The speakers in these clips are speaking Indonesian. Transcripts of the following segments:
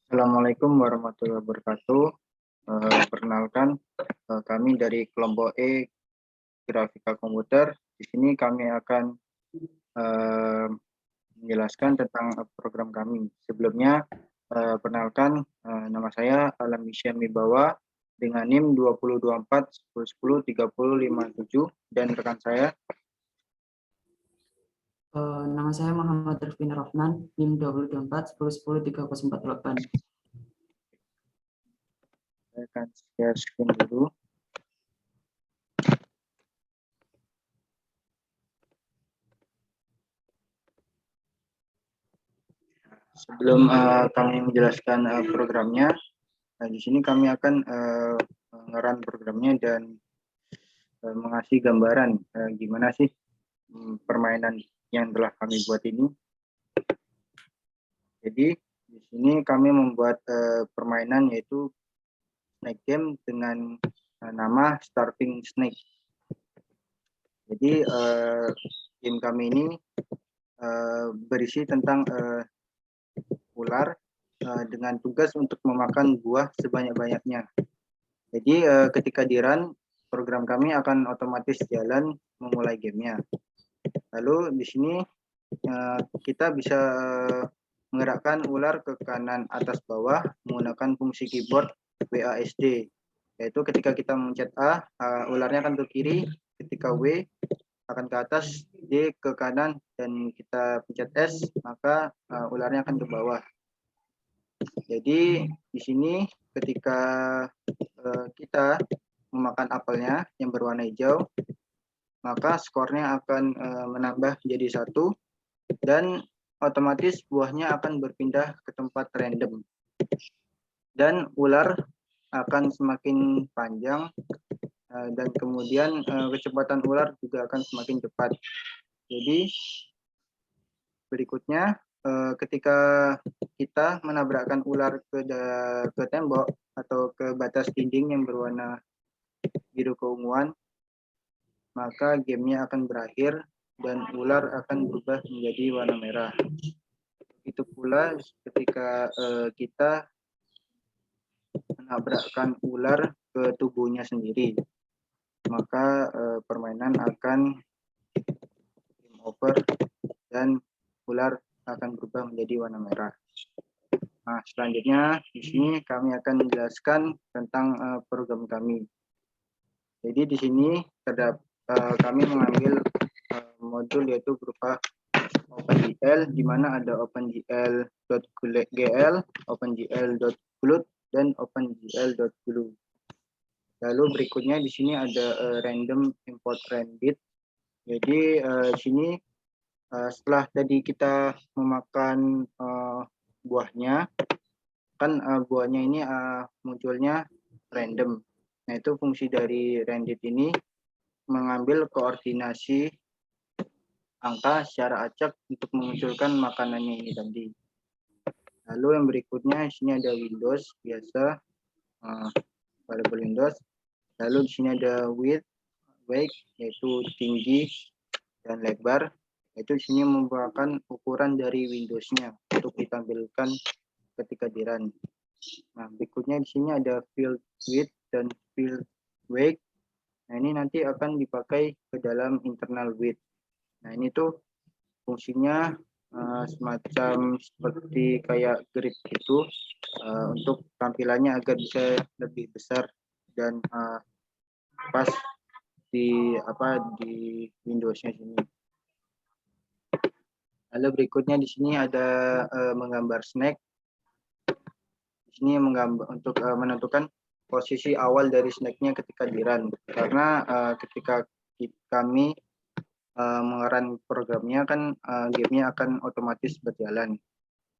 Assalamualaikum warahmatullahi wabarakatuh. Perkenalkan, kami dari kelompok E Grafika Komputer. Di sini kami akan menjelaskan tentang program kami. Sebelumnya, perkenalkan, nama saya Alam Misyan Wibawa dengan NIM 2024 1010 3057 dan rekan saya. Nama saya Muhammad Rifin Rahman, NIM 2024 1010 3048. Saya akan share screen dulu. Sebelum kami menjelaskan programnya, di sini kami akan mengerun programnya dan mengasih gambaran gimana sih permainan yang telah kami buat ini. Jadi di sini kami membuat permainan yaitu Snake Game dengan nama Starving Snake. Jadi game kami ini berisi tentang ular dengan tugas untuk memakan buah sebanyak-banyaknya. Jadi ketika di run, program kami akan otomatis jalan memulai gamenya. Lalu di sini kita bisa menggerakkan ular ke kanan atas bawah menggunakan fungsi keyboard WASD. Yaitu ketika kita mencet A, ularnya akan ke kiri, ketika W akan ke atas, D ke kanan, dan kita pencet S, maka ularnya akan ke bawah. Jadi di sini ketika kita memakan apelnya yang berwarna hijau, maka skornya akan menambah jadi 1 dan otomatis buahnya akan berpindah ke tempat random. Dan ular akan semakin panjang dan kemudian kecepatan ular juga akan semakin cepat. Jadi berikutnya ketika kita menabrakkan ular ke tembok atau ke batas dinding yang berwarna biru keunguan, maka gamenya akan berakhir dan ular akan berubah menjadi warna merah. Itu pula ketika kita menabrakkan ular ke tubuhnya sendiri, maka permainan akan game over dan ular akan berubah menjadi warna merah. Nah, selanjutnya di sini kami akan menjelaskan tentang program kami. Jadi di sini kami mengambil modul yaitu berupa OpenGL, di mana ada OpenGL.gl, OpenGL.glut, dan OpenGL.glue. Lalu berikutnya di sini ada random import randit. Jadi di sini setelah tadi kita memakan buahnya, kan buahnya ini munculnya random. Nah, itu fungsi dari randit ini mengambil koordinasi angka secara acak untuk memunculkan makanannya ini tadi. Lalu yang berikutnya di sini ada Windows biasa, variable Windows. Lalu di sini ada width, weight yaitu tinggi dan lebar. Itu di sini merupakan ukuran dari Windows-nya untuk ditampilkan ketika di run. Nah, berikutnya di sini ada field width dan field weight. Nah, ini nanti akan dipakai ke dalam internal width. Nah, ini tuh fungsinya semacam seperti kayak grid gitu, untuk tampilannya agar bisa lebih besar dan pas di Windows-nya sini. Lalu berikutnya di sini ada menggambar snake. Di sini untuk menentukan posisi awal dari snake-nya ketika di run. Karena ketika kami mengerun programnya kan gamenya akan otomatis berjalan.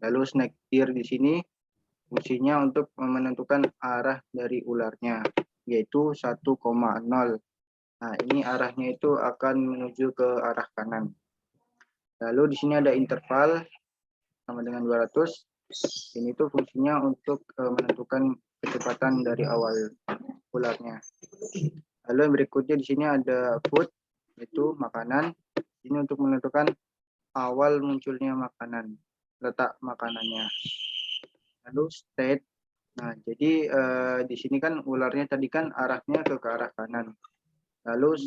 Lalu snake gear di sini fungsinya untuk menentukan arah dari ularnya, yaitu 1,0. Nah, ini arahnya itu akan menuju ke arah kanan. Lalu di sini ada interval sama dengan 200. Ini tuh fungsinya untuk menentukan kecepatan dari awal ularnya. Lalu yang berikutnya di sini ada food, yaitu makanan. Ini untuk menentukan awal munculnya makanan, letak makanannya. lalu state. Nah, jadi di sini kan ularnya tadi kan arahnya ke arah kanan. Lalu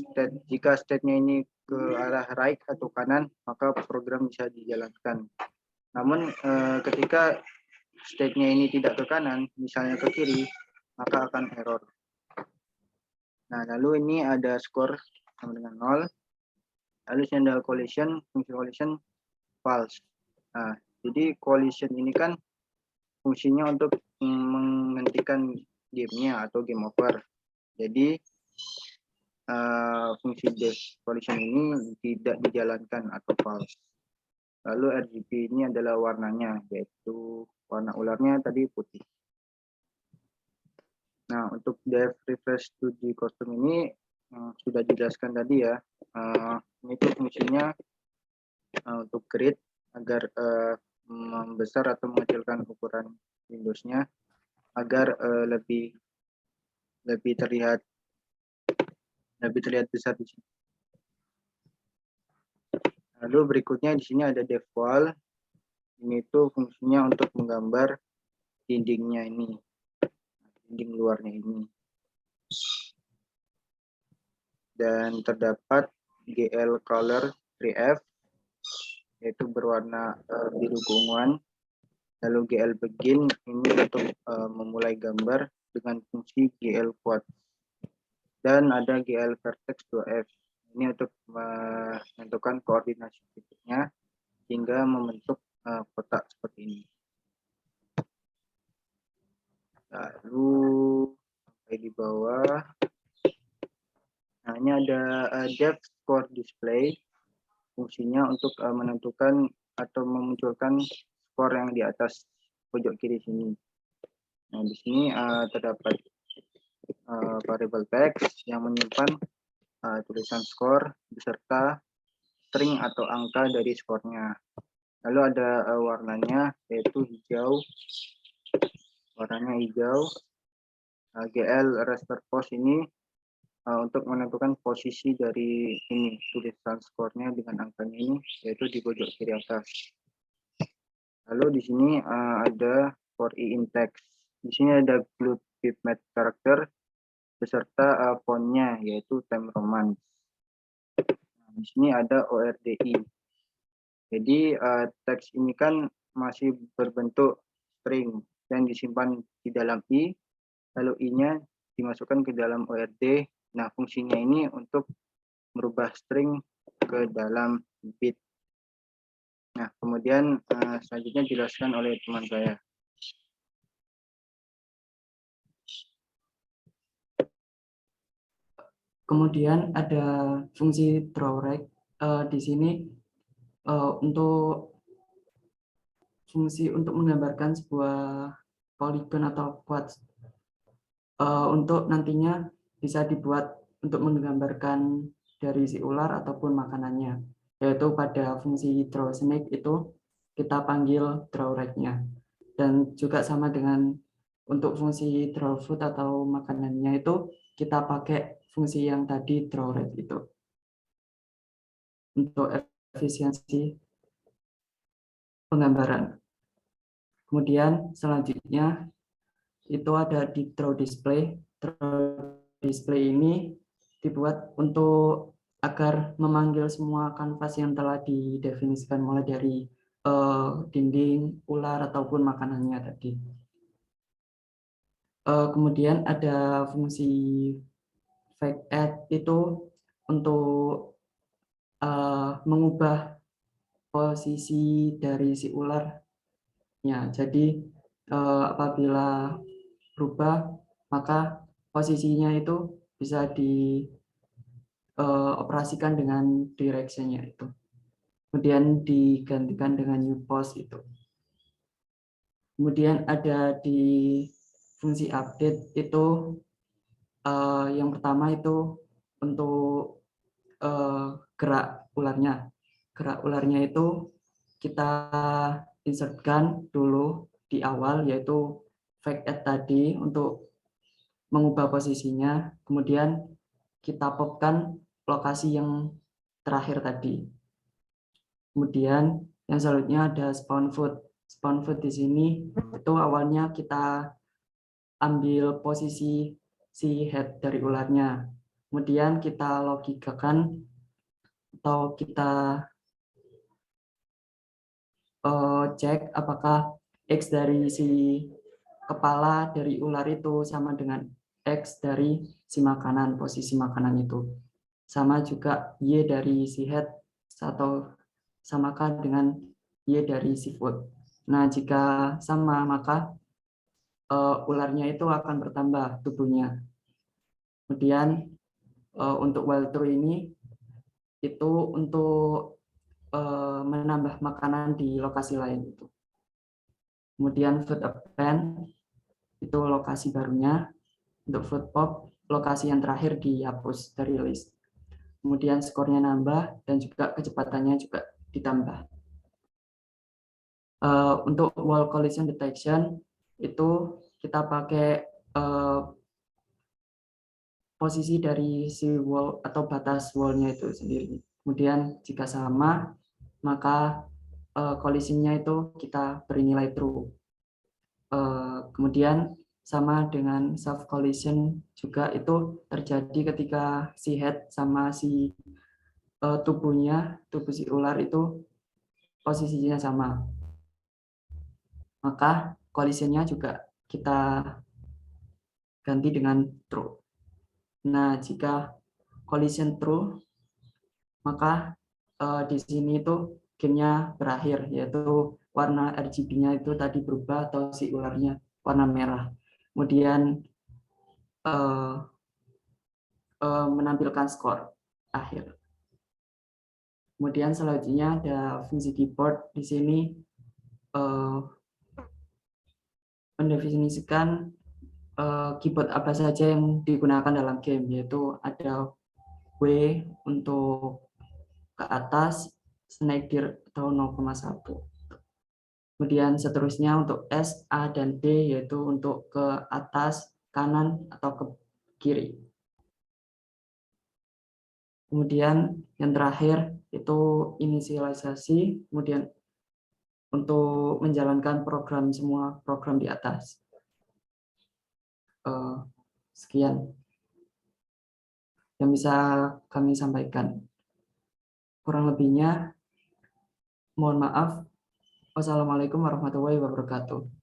jika state-nya ini ke arah right atau kanan, maka program bisa dijalankan. Namun ketika state-nya ini tidak ke kanan, misalnya ke kiri, maka akan error. Nah, lalu ini ada score sama dengan 0. Lalu ini ada collision, fungsi collision false. Nah, jadi collision ini kan fungsinya untuk menghentikan gamenya atau game over. Jadi fungsi collision ini tidak dijalankan atau false. Lalu RGB ini adalah warnanya, yaitu warna ularnya tadi putih. Nah, untuk def refresh 2D kostum ini sudah dijelaskan tadi ya. Ini tuh fungsinya untuk grid agar membesar atau mengecilkan ukuran Windows-nya agar lebih terlihat besar di sini. Lalu berikutnya di sini ada dev wall. Ini tuh fungsinya untuk menggambar dindingnya ini, dinding luarnya ini. Dan terdapat GL color 3F, yaitu berwarna biru keunguan. Lalu GL begin ini untuk memulai gambar dengan fungsi GL quad. Dan ada GL vertex 2F. Ini untuk menentukan koordinasi titiknya hingga membentuk kotak seperti ini. Lalu sampai di bawah. Nah, ini ada depth score display. Fungsinya untuk menentukan atau memunculkan skor yang di atas pojok kiri sini. Nah, di sini terdapat variable text yang menyimpan tulisan skor beserta string atau angka dari skornya. Lalu ada warnanya yaitu hijau. Warnanya hijau. GL raster post ini untuk menentukan posisi dari ini tulisan skornya dengan angkanya ini, yaitu di pojok kiri atas. Lalu di sini ada for in text. Di sini ada glued bitmap karakter beserta fontnya yaitu Times Roman. Nah, di sini ada ORDI. Jadi teks ini kan masih berbentuk string dan disimpan di dalam i, lalu i-nya dimasukkan ke dalam ORD. Nah, fungsinya ini untuk merubah string ke dalam bit. Nah, kemudian selanjutnya dijelaskan oleh teman saya. Kemudian ada fungsi drawrect. Di sini untuk fungsi untuk menggambarkan sebuah polygon atau quads untuk nantinya bisa dibuat untuk menggambarkan dari si ular ataupun makanannya, yaitu pada fungsi draw snake itu kita panggil drawrect-nya, dan juga sama dengan untuk fungsi draw food atau makanannya itu kita pakai fungsi yang tadi drawrect itu untuk efisiensi penggambaran. Kemudian selanjutnya itu ada di draw display. Draw display ini dibuat untuk agar memanggil semua kanvas yang telah didefinisikan mulai dari dinding, ular ataupun makanannya tadi. Kemudian ada fungsi fake add itu untuk mengubah posisi dari si ularnya. Jadi apabila berubah, maka posisinya itu bisa dioperasikan dengan direction-nya itu. Kemudian digantikan dengan new post itu. Kemudian ada di fungsi update itu yang pertama itu untuk gerak ularnya. Gerak ularnya itu kita insertkan dulu di awal, yaitu fake add tadi untuk mengubah posisinya, kemudian kita popkan lokasi yang terakhir tadi. Kemudian yang selanjutnya ada spawn food. spawn food di sini itu awalnya kita ambil posisi si head dari ularnya. Kemudian kita logikakan atau kita cek apakah X dari si kepala dari ular itu sama dengan X dari si makanan, posisi makanan itu. Sama juga Y dari si head atau samakah dengan Y dari si food. Nah, jika sama maka ularnya itu akan bertambah tubuhnya. Kemudian untuk while true ini itu untuk menambah makanan di lokasi lain itu. Kemudian food append itu lokasi barunya. Untuk food pop lokasi yang terakhir dihapus dari list. Kemudian skornya nambah dan juga kecepatannya juga ditambah. Untuk wall collision detection itu kita pakai posisi dari si wall atau batas wallnya itu sendiri. Kemudian jika sama maka kolisinya itu kita beri nilai true. Kemudian sama dengan self collision juga itu terjadi ketika si head sama si tubuh si ular itu posisinya sama. Maka collisionnya juga kita ganti dengan true. Nah, jika collision true maka di sini itu gamenya berakhir, yaitu warna RGB-nya itu tadi berubah atau si ularnya warna merah. Kemudian menampilkan skor akhir. Kemudian selanjutnya ada fungsi keyboard di sini mendefinisikan keyboard apa saja yang digunakan dalam game, yaitu ada W untuk ke atas, snack dir atau 0,1. Kemudian seterusnya untuk S, A, dan B yaitu untuk ke atas, kanan, atau ke kiri. Kemudian yang terakhir itu inisialisasi, kemudian untuk menjalankan program semua program di atas. Sekian yang bisa kami sampaikan. Kurang lebihnya mohon maaf. Wassalamualaikum warahmatullahi wabarakatuh.